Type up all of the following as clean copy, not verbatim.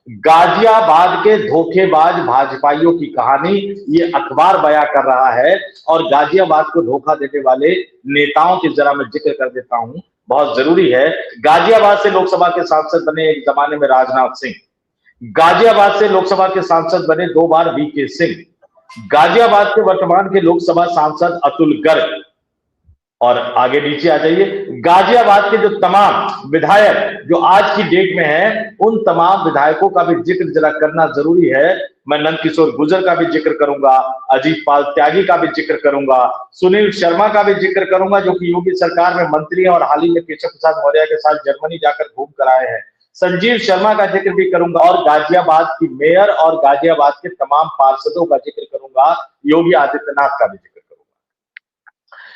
गाजियाबाद के धोखेबाज भाजपाइयों की कहानी ये अखबार बयां कर रहा है। और गाजियाबाद को धोखा देने वाले नेताओं की जरा मैं जिक्र कर देता हूं, बहुत जरूरी है। गाजियाबाद से लोकसभा के सांसद बने एक जमाने में राजनाथ सिंह। गाजियाबाद से लोकसभा के सांसद बने 2 बार वीके सिंह। गाजियाबाद के वर्तमान के लोकसभा सांसद अतुल गर्ग। और आगे नीचे आ जाइए, गाजियाबाद के जो तमाम विधायक जो आज की डेट में हैं, उन तमाम विधायकों का भी जिक्र जरा करना जरूरी है। मैं नंदकिशोर गुर्जर का भी जिक्र करूंगा, अजीत पाल त्यागी का भी जिक्र करूंगा, सुनील शर्मा का भी जिक्र करूंगा जो कि योगी सरकार में मंत्री हैं और हाल ही में केशव प्रसाद मौर्य के साथ जर्मनी जाकर घूम कर आए हैं। संजीव शर्मा का जिक्र भी करूंगा और गाजियाबाद की मेयर और गाजियाबाद के तमाम पार्षदों का जिक्र करूंगा, योगी आदित्यनाथ का भी जिक्र करूंगा।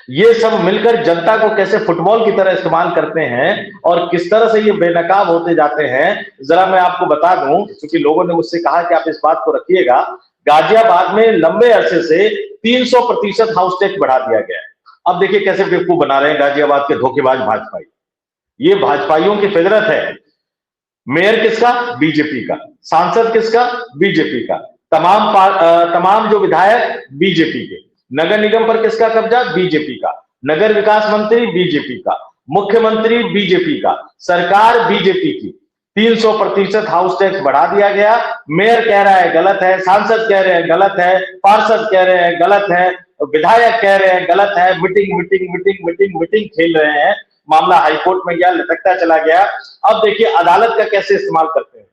ये सब मिलकर जनता को कैसे फुटबॉल की तरह इस्तेमाल करते हैं और किस तरह से ये बेनकाब होते जाते हैं, जरा मैं आपको बता दूं, क्योंकि लोगों ने मुझसे कहा कि आप इस बात को रखिएगा। गाजियाबाद में लंबे अरसे से 300% हाउस टैक्स बढ़ा दिया गया है। अब देखिए कैसे बेवकूफ बना रहे हैं गाजियाबाद के धोखेबाज भाजपाई। ये भाजपाइयों की फितरत है। मेयर किसका? बीजेपी का। सांसद किसका? बीजेपी का। तमाम जो विधायक बीजेपी के। नगर निगम पर किसका कब्जा? बीजेपी का। नगर विकास मंत्री बीजेपी का। मुख्यमंत्री बीजेपी का। सरकार बीजेपी की। 300% हाउस टैक्स बढ़ा दिया गया। मेयर कह रहा है गलत है, सांसद कह रहे हैं गलत है, पार्षद कह रहे हैं गलत है, विधायक कह रहे हैं गलत है। Meeting meeting meeting meeting meeting खेल रहे हैं। मामला हाईकोर्ट में गया, लटकता चला गया। अब देखिए अदालत का कैसे इस्तेमाल करते हैं।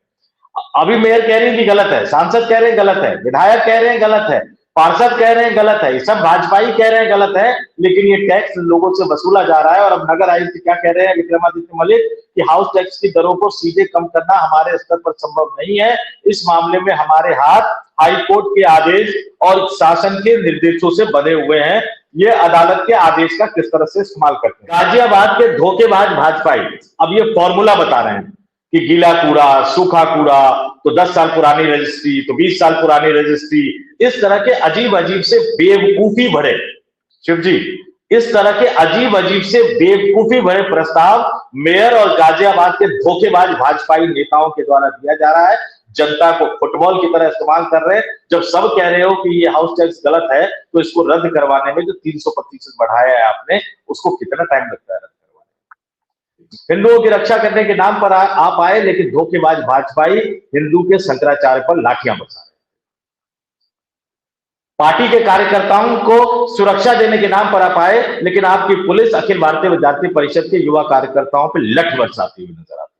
अभी मेयर कह रही है कि गलत है, सांसद कह रहे हैं गलत है, विधायक कह रहे हैं गलत है, पार्षद कह रहे हैं गलत है, सब भाजपाई कह रहे हैं गलत है, लेकिन ये टैक्स लोगों से वसूला जा रहा है। और अब नगर आयुक्त क्या कह रहे हैं विक्रमादित्य मलिक कि हाउस टैक्स की दरों को सीधे कम करना हमारे स्तर पर संभव नहीं है। इस मामले में हमारे हाथ हाई कोर्ट के आदेश और शासन के निर्देशों से बंधे हुए हैं। ये अदालत के आदेश का किस तरह से इस्तेमाल करते हैं गाजियाबाद के धोखेबाज भाजपाई। अब ये फॉर्मूला बता रहे हैं कि गीला कूड़ा, सूखा कूड़ा, तो 10 साल पुरानी रजिस्ट्री, तो 20 साल पुरानी रजिस्ट्री, इस तरह के अजीब अजीब से बेवकूफी भरे, शिव जी, इस तरह के अजीब अजीब से बेवकूफी भरे प्रस्ताव मेयर और गाजियाबाद के धोखेबाज भाजपाई नेताओं के द्वारा दिया जा रहा है। जनता को फुटबॉल की तरह इस्तेमाल कर रहे हैं। जब सब कह रहे हो कि ये हाउस टैक्स गलत है, तो इसको रद्द करवाने में जो 300% बढ़ाया है आपने, उसको कितना टाइम लगता है रद्द करवाने। हिंदुओं की रक्षा करने के नाम पर आप आए, लेकिन धोखेबाज भाजपाई हिंदू के शंकराचार्य पर लाठियां बरसा रहे। पार्टी के कार्यकर्ताओं को सुरक्षा देने के नाम पर आप आए, लेकिन आपकी पुलिस अखिल भारतीय विद्यार्थी परिषद के युवा कार्यकर्ताओं पर लठ बरसाती हुई नजर आती है।